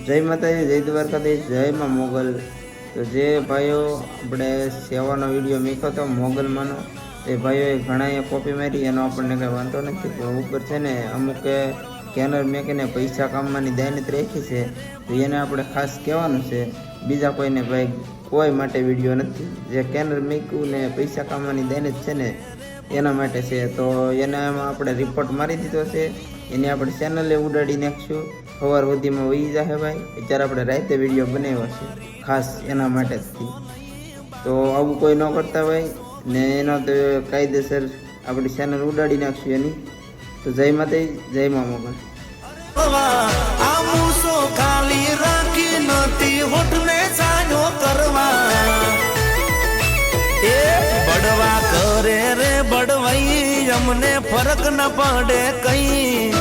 જય માતાજી, જય દ્વારકાધીશ, જય માં મોગલ। તો જે ભાઈઓ આપણે સેવાનો વિડીયો મૂક્યો હતો મોગલમાંનો, એ ભાઈઓએ ઘણાએ કોપી મારી, એનો આપણને કંઈ વાંધો નથી। પણ ઉપર છે ને અમુક સ્કેનર મેકીને પૈસા કામવાની દાનત રાખી છે, તો એને આપણે ખાસ કહેવાનું છે, બીજા કોઈને ભાઈ કોઈ માટે વિડીયો નથી। જે સ્કેનર મૂક્યું ને પૈસા કામવાની દાનત છે ને એના માટે છે। તો એના એમાં આપણે રિપોર્ટ મારી દીધો છે, એની આપણે ચેનલે ઉડાડી નાખશું। સવાર સુધીમાં વહી જશે ભાઈ। અત્યારે આપણે રાતે વિડીયો બનાવ્યો છે ખાસ એના માટે જ। તો આવું કોઈ ન કરતા ભાઈ ને, એનો તો કાયદેસર આપણી ચેનલ ઉડાડી નાખશું એની। તો જય માતાજી, જય મા મોગલ। ખાલી રાખી નથી હોઠને સાજો કરવા, એ બડવા કરે રે બડવાઈ, અમને ફરક ન પડે કઈ।